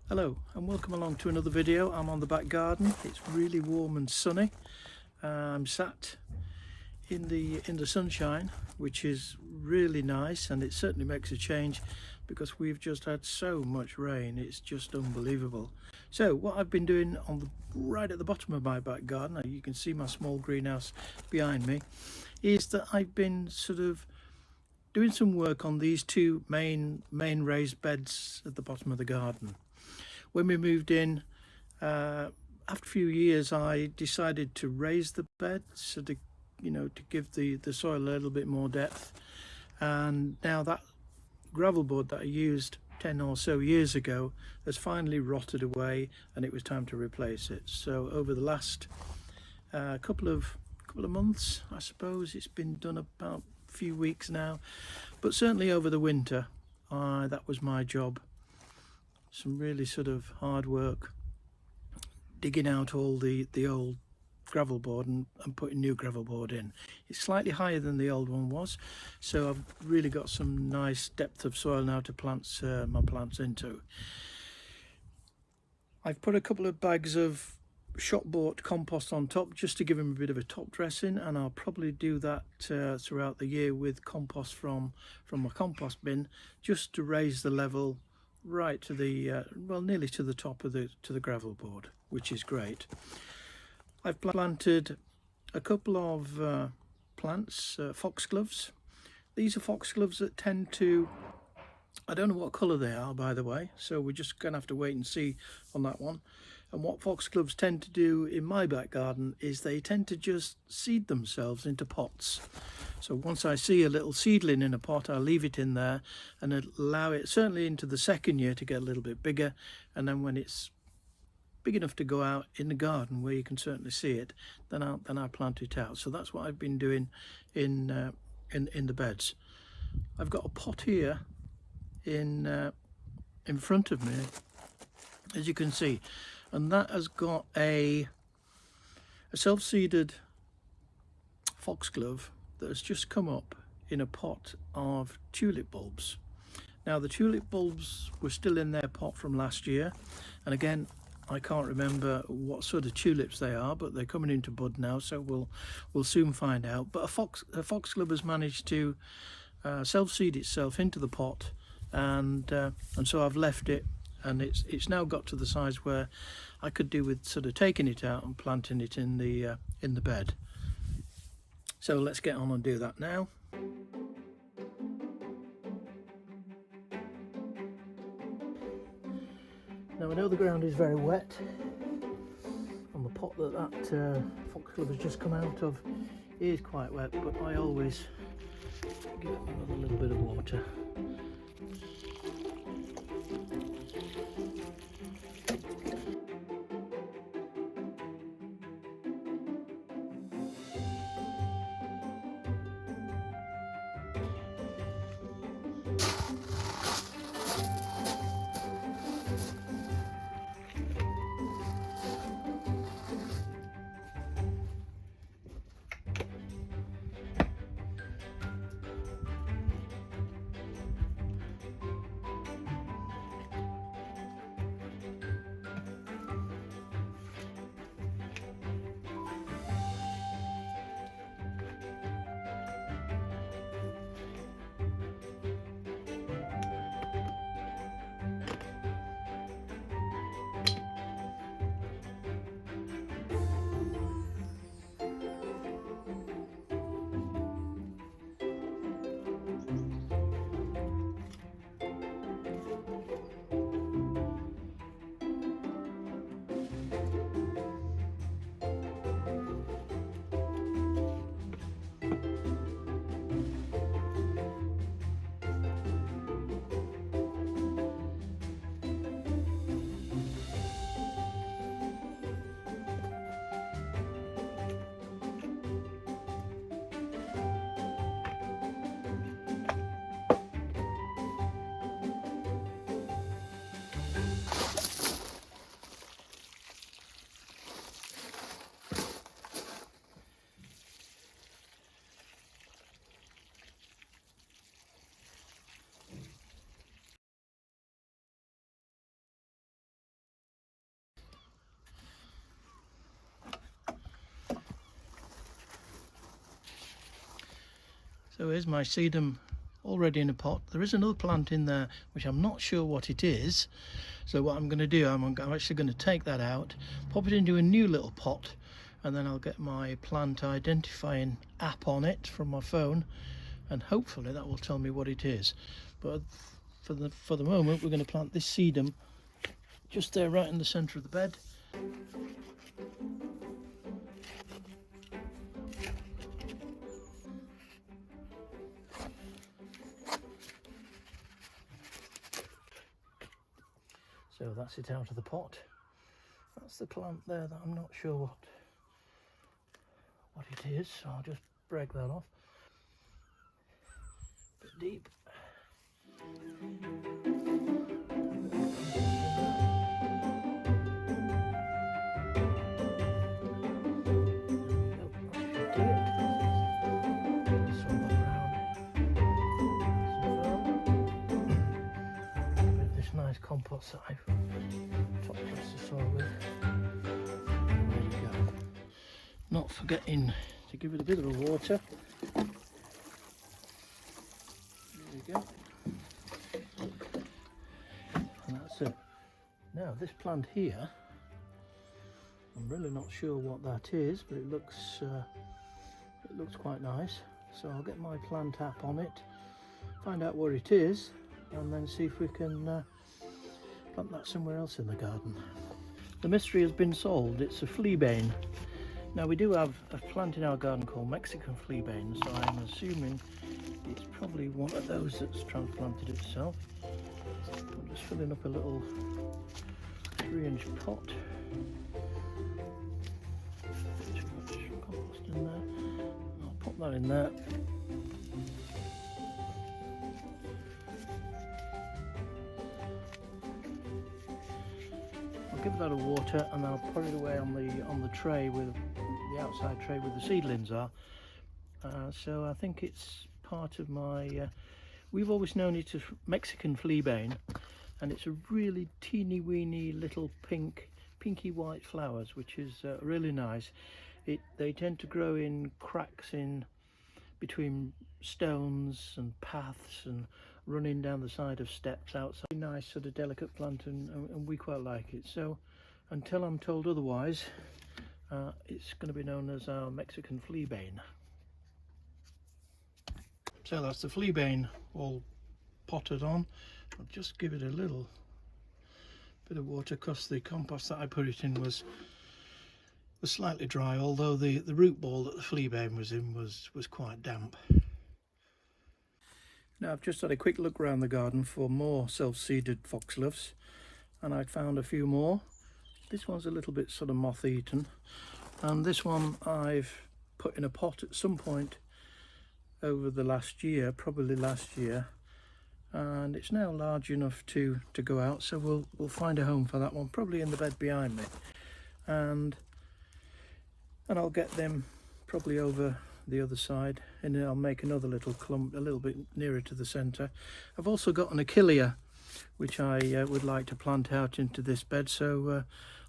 Hello and welcome along to another video. I'm on the back garden. It's really warm and sunny. I'm sat in the sunshine, which is really nice, and it certainly makes a change because we've just had so much rain. It's just unbelievable. So what I've been doing right at the bottom of my back garden, you can see my small greenhouse behind me, is that I've been sort of doing some work on these two main raised beds at the bottom of the garden. When we moved in, after a few years, I decided to raise the beds so to give the soil a little bit more depth. And now that gravel board that I used 10 or so years ago has finally rotted away, and it was time to replace it. So over the last couple of months, I suppose it's been done about a few weeks now, but certainly over the winter, that was my job. Some really sort of hard work digging out all the old gravel board and putting new gravel board in. It's slightly higher than the old one was, so I've really got some nice depth of soil now to plant my plants into. I've put a couple of bags of shop bought compost on top just to give them a bit of a top dressing, and I'll probably do that throughout the year with compost from my compost bin, just to raise the level right to the nearly to the top of the gravel board, which is great. I've planted a couple of plants, foxgloves. These are foxgloves that tend to, I don't know what colour they are, by the way, so we're just gonna have to wait and see on that one. And what foxgloves tend to do in my back garden is they tend to just seed themselves into pots. So once I see a little seedling in a pot, I'll leave it in there and allow it certainly into the second year to get a little bit bigger, and then when it's big enough to go out in the garden where you can certainly see it, then I plant it out. So that's what I've been doing in the beds. I've got a pot here in front of me, as you can see, and that has got a self-seeded foxglove that has just come up in a pot of tulip bulbs. Now the tulip bulbs were still in their pot from last year, and again I can't remember what sort of tulips they are, but they're coming into bud now, so we'll soon find out. But a foxglove has managed to self-seed itself into the pot, and so I've left it, and it's now got to the size where I could do with sort of taking it out and planting it in the bed. So let's get on and do that now. Now I know the ground is very wet, and the pot that foxglove has just come out of is quite wet, but I always give it another little bit of water. So here's my sedum already in a pot. There is another plant in there which I'm not sure what it is. So what I'm going to do, I'm actually going to take that out, pop it into a new little pot, and then I'll get my plant identifying app on it from my phone, and hopefully that will tell me what it is. But for the moment, we're going to plant this sedum just there, right in the centre of the bed. So that's it out of the pot. That's the plant there that I'm not sure what it is, so I'll just break that off. A bit deep. Nice compost that I've topped the soil with. There we go. Not forgetting to give it a bit of a water. There we go. And that's it. Now this plant here, I'm really not sure what that is, but it looks quite nice. So I'll get my plant app on it, find out what it is, and then see if we can plant that somewhere else in the garden. The mystery has been solved. It's a fleabane. Now we do have a plant in our garden called Mexican Fleabane, so I'm assuming it's probably one of those that's transplanted itself. I'm just filling up a little 3-inch pot. Too much compost in there. I'll pop that in there. Give that a water, and then I'll put it away on the tray, with the outside tray where the seedlings are. So I think it's part of my we've always known it as Mexican Fleabane, and it's a really teeny weeny little pinky white flowers, which is really nice. They tend to grow in cracks in between stones and paths and running down the side of steps outside. Nice sort of delicate plant, and we quite like it. So until I'm told otherwise, it's going to be known as our Mexican Fleabane. So that's the Fleabane all potted on. I'll just give it a little bit of water because the compost that I put it in was slightly dry, although the root ball that the Fleabane was in was quite damp. Now I've just had a quick look around the garden for more self-seeded foxgloves, and I'd found a few more. This one's a little bit sort of moth-eaten, and this one I've put in a pot at some point over the last year, probably last year, and it's now large enough to go out, so we'll find a home for that one, probably in the bed behind me, and I'll get them probably over the other side, and I'll make another little clump a little bit nearer to the centre. I've also got an achillea which I would like to plant out into this bed, so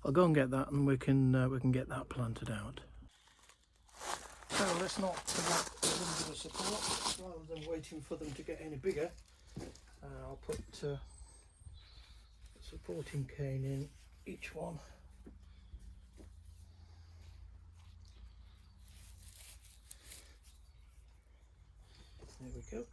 I'll go and get that, and we can get that planted out. So let's not forget a little bit of support rather than waiting for them to get any bigger. I'll put a supporting cane in each one. There we go.